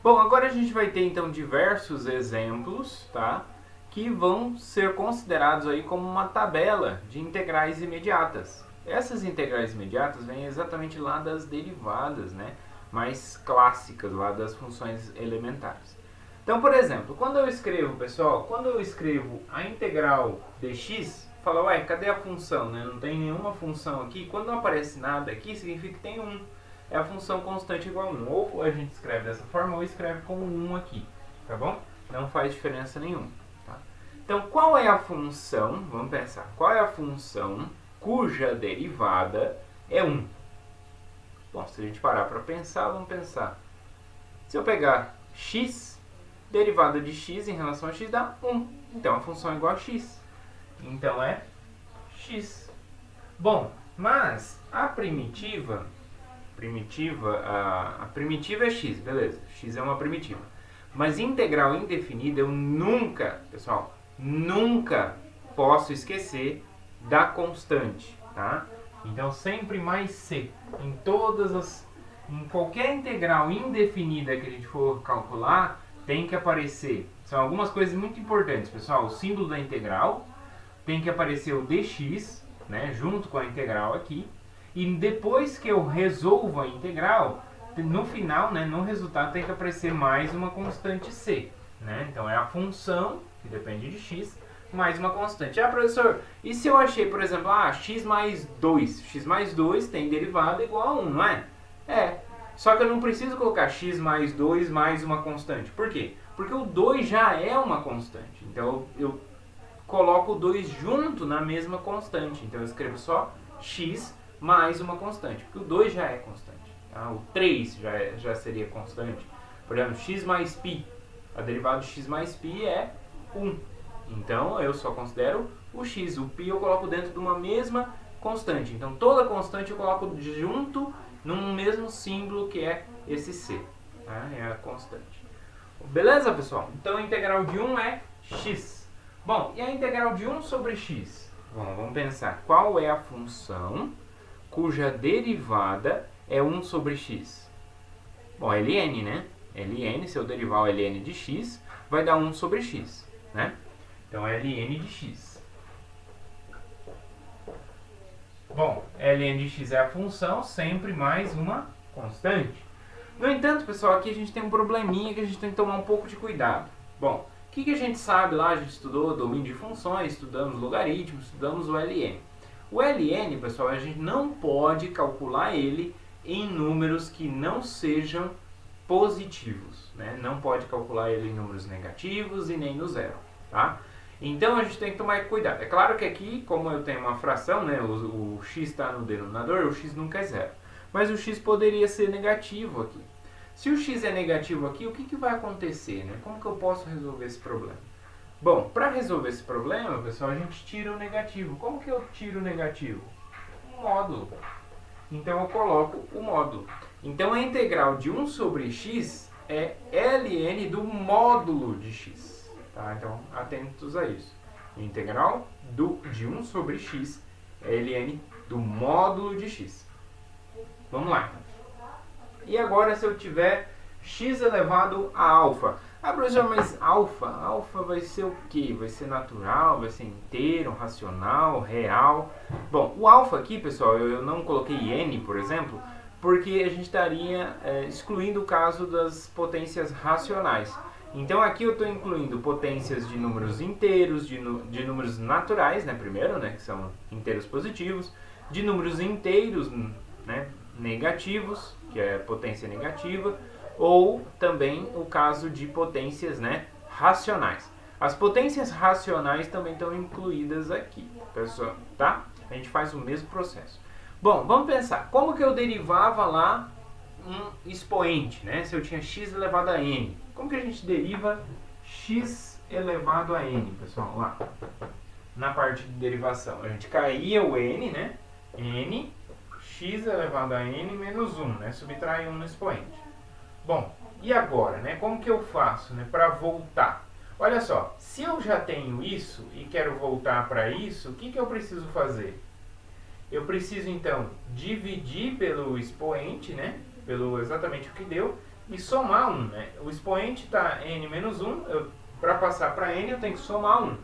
Bom, agora a gente vai ter então diversos exemplos, tá? Que vão ser considerados aí como uma tabela de integrais imediatas. Essas integrais imediatas vêm exatamente lá das derivadas, né? Mais clássicas, lá das funções elementares. Então, por exemplo, quando eu escrevo, pessoal, quando eu escrevo a integral de x, fala, ué, cadê a função, né? Não tem nenhuma função aqui. Quando não aparece nada aqui, significa que tem um. É a função constante igual a 1. Ou a gente escreve dessa forma, ou escreve com 1 aqui, tá bom? Não faz diferença nenhuma. Tá? Então, qual é a função, vamos pensar, qual é a função cuja derivada é 1? Bom, se a gente parar para pensar, vamos pensar. Se eu pegar x, derivada de x em relação a x dá 1. Então, a função é igual a x. Então, é x. Bom, mas a primitiva a primitiva é x, beleza, x é uma primitiva. Mas integral indefinida eu nunca, pessoal, nunca posso esquecer da constante, tá? Então sempre mais c. Em qualquer integral indefinida que a gente for calcular, tem que aparecer. São algumas coisas muito importantes, pessoal. O símbolo da integral, tem que aparecer o dx, né, junto com a integral aqui. E depois que eu resolvo a integral, no final, né, no resultado, tem que aparecer mais uma constante c. Né? Então é a função, que depende de x, mais uma constante. Ah, professor, e se eu achei, por exemplo, x mais 2? X mais 2 tem derivada igual a 1, não é? É. Só que eu não preciso colocar x mais 2 mais uma constante. Por quê? Porque o 2 já é uma constante. Então eu coloco o 2 junto na mesma constante. Então eu escrevo só x mais uma constante, porque o 2 já é constante. Tá? O 3 já seria constante. Por exemplo, x mais π. A derivada de x mais π é 1. Então eu só considero o x. O π eu coloco dentro de uma mesma constante. Então toda constante eu coloco junto num mesmo símbolo que é esse c. Tá? É a constante. Beleza, pessoal? Então a integral de 1 é x. Bom, e a integral de 1 sobre x? Bom, vamos pensar. Qual é a função cuja derivada é 1 sobre x? Bom, ln, né? ln, se eu derivar o ln de x, vai dar 1 sobre x, né? Então, ln de x. Bom, ln de x é a função, sempre mais uma constante. No entanto, pessoal, aqui a gente tem um probleminha que a gente tem que tomar um pouco de cuidado. Bom, o que a gente sabe lá? A gente estudou domínio de funções, estudamos logaritmos, estudamos o ln. O ln, pessoal, a gente não pode calcular ele em números que não sejam positivos, né? Não pode calcular ele em números negativos e nem no zero, tá? Então a gente tem que tomar cuidado. É claro que aqui, como eu tenho uma fração, né, o x está no denominador, o x nunca é zero. Mas o x poderia ser negativo aqui. Se o x é negativo aqui, o que vai acontecer, né? Como que eu posso resolver esse problema? Bom, para resolver esse problema, pessoal, a gente tira o negativo. Como que eu tiro o negativo? Um módulo. Então eu coloco o módulo. Então a integral de 1 sobre x é ln do módulo de x. Tá? Então atentos a isso. Integral de 1 sobre x é ln do módulo de x. Vamos lá. E agora se eu tiver x elevado a alfa. Ah, professor, mas alfa vai ser o quê? Vai ser natural, vai ser inteiro, racional, real? Bom, o alfa aqui, pessoal, eu não coloquei n, por exemplo, porque a gente estaria excluindo o caso das potências racionais. Então aqui eu estou incluindo potências de números inteiros, de números naturais, né, primeiro, né, que são inteiros positivos, de números inteiros, né, negativos, que é potência negativa, ou também o caso de potências, né, racionais. As potências racionais também estão incluídas aqui, pessoal, tá? A gente faz o mesmo processo. Bom, vamos pensar, como que eu derivava lá um expoente, né? Se eu tinha x elevado a n. Como que a gente deriva x elevado a n, pessoal? Lá, na parte de derivação. A gente caía o n, né? n, x elevado a n menos 1, né? Subtrai 1 no expoente. Bom, e agora, né? Como que eu faço, né, para voltar? Olha só, se eu já tenho isso e quero voltar para isso, o que eu preciso fazer? Eu preciso, então, dividir pelo expoente, né? Pelo exatamente o que deu, e somar 1, né? O expoente está n menos 1, para passar para n eu tenho que somar 1.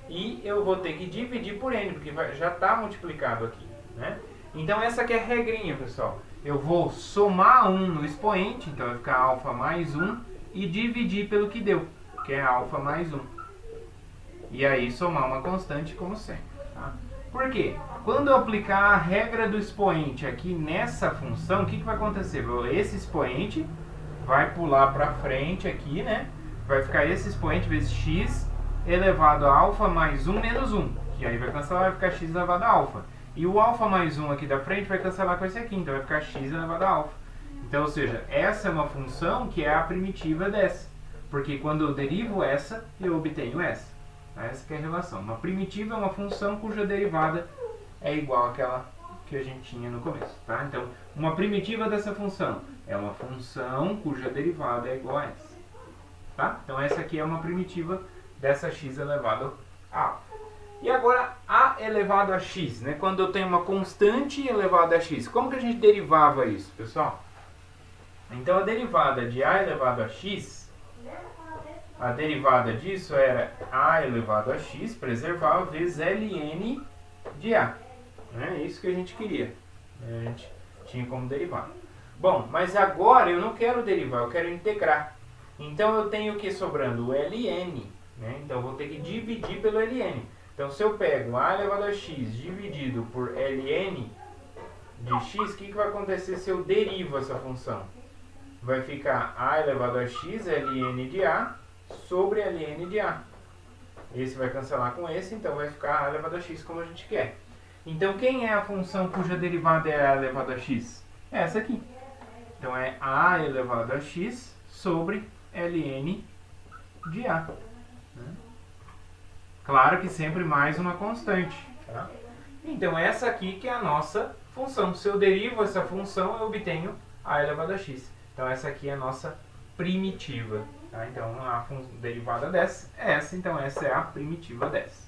E eu vou ter que dividir por n, porque já está multiplicado aqui, né? Então essa aqui é a regrinha, pessoal. Eu vou somar 1 no expoente, então vai ficar alfa mais 1, e dividir pelo que deu, que é alfa mais 1. E aí somar uma constante como sempre. Tá? Por quê? Quando eu aplicar a regra do expoente aqui nessa função, o que vai acontecer? Esse expoente vai pular para frente aqui, né? Vai ficar esse expoente vezes x elevado a alfa mais 1 menos 1. Que aí vai cancelar, vai ficar x elevado a alfa. E o alfa mais 1 aqui da frente vai cancelar com esse aqui, então vai ficar x elevado a alfa. Então, ou seja, essa é uma função que é a primitiva dessa. Porque quando eu derivo essa, eu obtenho essa. Essa que é a relação. Uma primitiva é uma função cuja derivada é igual àquela que a gente tinha no começo. Tá? Então, uma primitiva dessa função é uma função cuja derivada é igual a essa. Tá? Então, essa aqui é uma primitiva dessa x elevado a alfa. E agora, a elevado a x, né? Quando eu tenho uma constante elevada a x. Como que a gente derivava isso, pessoal? Então, a derivada de a elevado a x, a derivada disso era a elevado a x, preservar, vezes ln de a. É isso que a gente queria. A gente tinha como derivar. Bom, mas agora eu não quero derivar, eu quero integrar. Então, eu tenho o que sobrando? O ln. Né? Então, eu vou ter que dividir pelo ln. Então, se eu pego a elevado a x dividido por ln de x, o que vai acontecer se eu derivo essa função? Vai ficar a elevado a x ln de a sobre ln de a. Esse vai cancelar com esse, então vai ficar a elevado a x como a gente quer. Então, quem é a função cuja derivada é a elevado a x? É essa aqui. Então, é a elevado a x sobre ln de a. Claro que sempre mais uma constante. Tá? Então, essa aqui que é a nossa função. Se eu derivo essa função, eu obtenho a elevado a x. Então, essa aqui é a nossa primitiva. Tá? Então, a derivada dessa é essa. Então, essa é a primitiva dessa.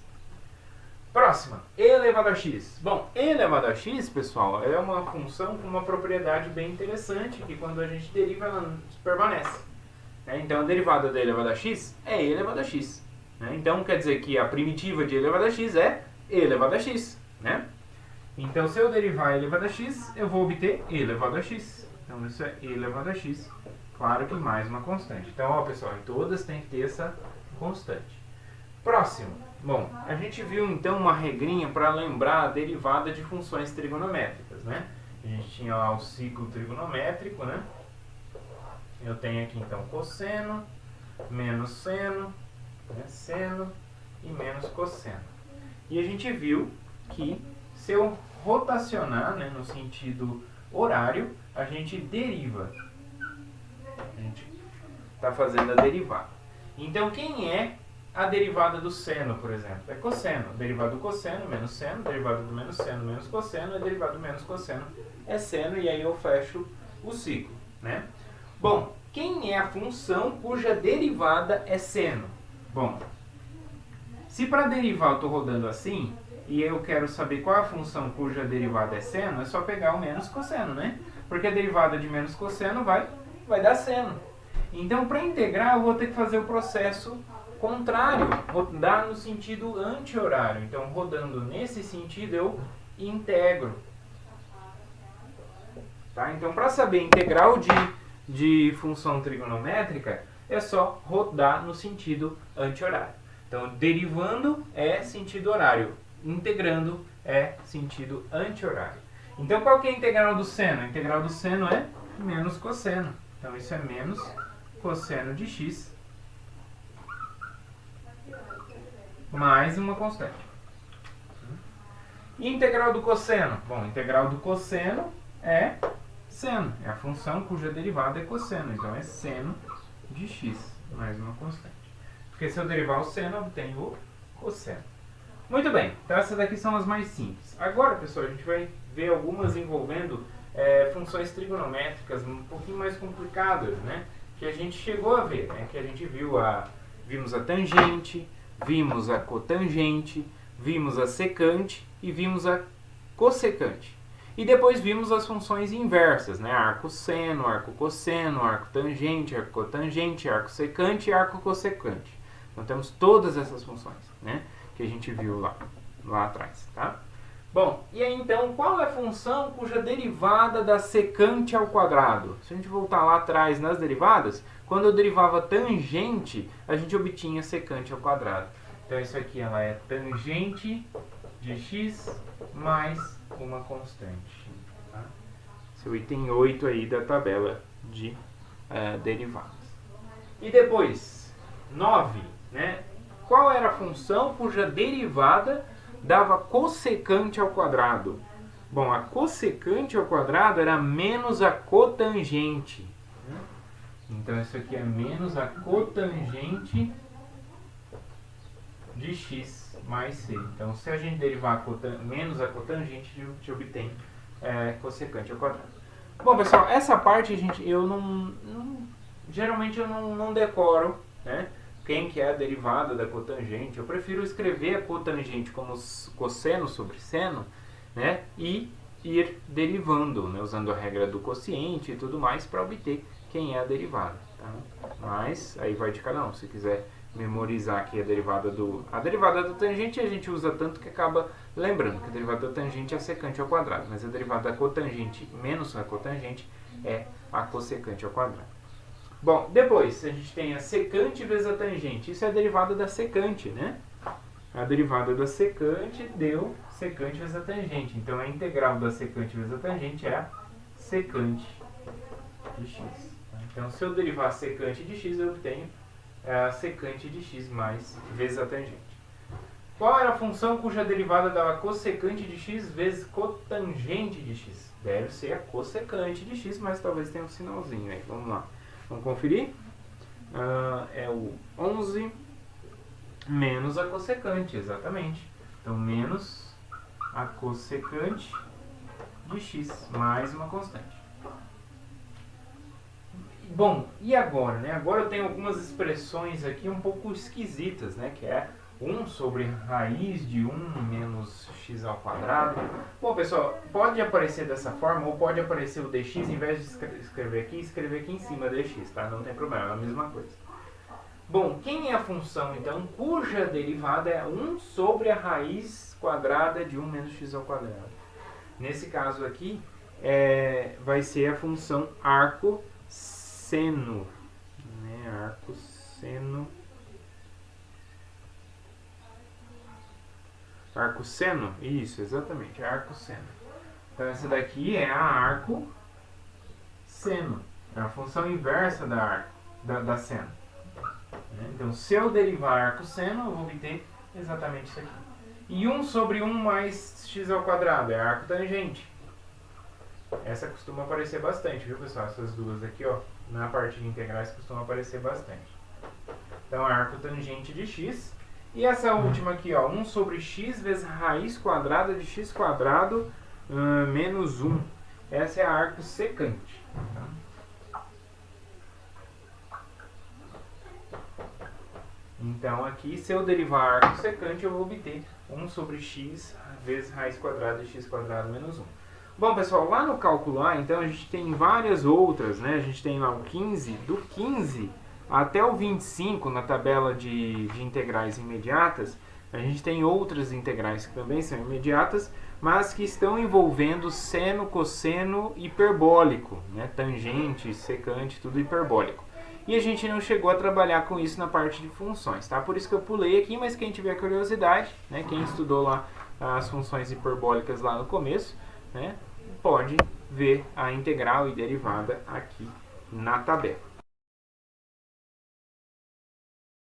Próxima, e elevado a x. Bom, e elevado a x, pessoal, é uma função com uma propriedade bem interessante, que quando a gente deriva, ela permanece. Então, a derivada da e elevado a x é e elevado a x. Então, quer dizer que a primitiva de e elevado a x é e elevado a x. Né? Então, se eu derivar e elevado a x, eu vou obter e elevado a x. Então, isso é e elevado a x. Claro que mais uma constante. Então, ó, pessoal, em todas tem que ter essa constante. Próximo. Bom, a gente viu então uma regrinha para lembrar a derivada de funções trigonométricas, né? A gente tinha lá o ciclo trigonométrico, né? Eu tenho aqui então cosseno, menos seno, né? Seno e menos cosseno. E a gente viu que se eu rotacionar, né, no sentido horário, a gente deriva. A gente está fazendo a derivada. Então, quem é a derivada do seno, por exemplo? É cosseno. Derivada do cosseno, menos seno. Derivada do menos seno, menos cosseno. E derivada do menos cosseno é seno. E aí eu fecho o ciclo. Né? Bom, quem é a função cuja derivada é seno? Bom, se para derivar eu estou rodando assim, e eu quero saber qual é a função cuja derivada é seno, é só pegar o menos cosseno, né? Porque a derivada de menos cosseno vai dar seno. Então, para integrar, eu vou ter que fazer o processo contrário, rodar no sentido anti-horário. Então, rodando nesse sentido, eu integro. Tá? Então, para saber integral de função trigonométrica, é só rodar no sentido anti-horário. Então, derivando é sentido horário, integrando é sentido anti-horário. Então, qual que é a integral do seno? A integral do seno é menos cosseno. Então, isso é menos cosseno de x mais uma constante. E integral do cosseno? Bom, integral do cosseno é seno. É a função cuja derivada é cosseno. Então, é seno de x mais uma constante. Porque se eu derivar o seno, eu obtenho o cosseno. Muito bem. Então, essas daqui são as mais simples. Agora, pessoal, a gente vai ver algumas envolvendo funções trigonométricas um pouquinho mais complicadas, né? Que a gente chegou a ver, né? Que a gente vimos a tangente, vimos a cotangente, vimos a secante e vimos a cossecante. E depois vimos as funções inversas, né? Arco seno, arco cosseno, arco tangente, arco cotangente, arco secante e arco cossecante. Então temos todas essas funções, né? Que a gente viu lá atrás, tá? Bom, e aí então, qual é a função cuja derivada da secante ao quadrado? Se a gente voltar lá atrás nas derivadas, quando eu derivava tangente, a gente obtinha secante ao quadrado. Então isso aqui ela é tangente de x mais uma constante. Tá? Esse é o item 8 aí da tabela de derivadas. E depois, 9, né? Qual era a função cuja derivada dava cossecante ao quadrado? Bom, a cossecante ao quadrado era menos a cotangente. Então isso aqui é menos a cotangente de x mais c. Então se a gente derivar menos a cotangente, a gente obtém cossecante ao quadrado. Bom pessoal, essa parte geralmente eu não decoro, né? Quem que é a derivada da cotangente. Eu prefiro escrever a cotangente como cosseno sobre seno, né? E ir derivando, né? Usando a regra do quociente e tudo mais para obter quem é a derivada. Tá? Mas aí vai de cada um. Se quiser memorizar aqui a derivada da tangente, a gente usa tanto que acaba lembrando que a derivada da tangente é a secante ao quadrado, mas a derivada da cotangente menos a cotangente é a cossecante ao quadrado. Bom, depois a gente tem a secante vezes a tangente. Isso é a derivada da secante, né? A derivada da secante deu secante vezes a tangente. Então a integral da secante vezes a tangente é a secante de x. Então se eu derivar a secante de x, eu obtenho a secante de x mais vezes a tangente. Qual era a função cuja derivada dava cossecante de x vezes cotangente de x? Deve ser a cossecante de x, mas talvez tenha um sinalzinho aí. Vamos lá. Vamos conferir? É o 11 menos a cossecante, exatamente. Então, menos a cossecante de x, mais uma constante. Bom, e agora? Né? Agora eu tenho algumas expressões aqui um pouco esquisitas, né? Que é 1 sobre raiz de 1 menos x ao quadrado. Bom, pessoal, pode aparecer dessa forma ou pode aparecer o dx, em vez de escrever aqui em cima dx, tá? Não tem problema, é a mesma coisa. Bom, quem é a função, então, cuja derivada é 1 sobre a raiz quadrada de 1 menos x ao quadrado? Nesse caso aqui, vai ser a função arco seno. Né? Arco seno. Arco seno? Isso, exatamente, arco seno. Então essa daqui é a arco seno. É a função inversa da seno. Então se eu derivar arco seno, eu vou obter exatamente isso aqui. E 1 sobre 1 mais x ao quadrado é arco tangente. Essa costuma aparecer bastante, viu pessoal? Essas duas aqui, ó, na parte de integrais costuma aparecer bastante. Então arco tangente de x. E essa última aqui, ó, 1 sobre x vezes raiz quadrada de x quadrado menos 1. Essa é a arco secante. Tá? Então aqui, se eu derivar arco secante, eu vou obter 1 sobre x vezes raiz quadrada de x quadrado menos 1. Bom, pessoal, lá no cálculo A, então, a gente tem várias outras, né? A gente tem lá o 15, do 15 até o 25, na tabela de integrais imediatas, a gente tem outras integrais que também são imediatas, mas que estão envolvendo seno, cosseno, hiperbólico, né? Tangente, secante, tudo hiperbólico. E a gente não chegou a trabalhar com isso na parte de funções, tá? Por isso que eu pulei aqui, mas quem tiver curiosidade, né? Quem estudou lá as funções hiperbólicas lá no começo, né? Pode ver a integral e derivada aqui na tabela.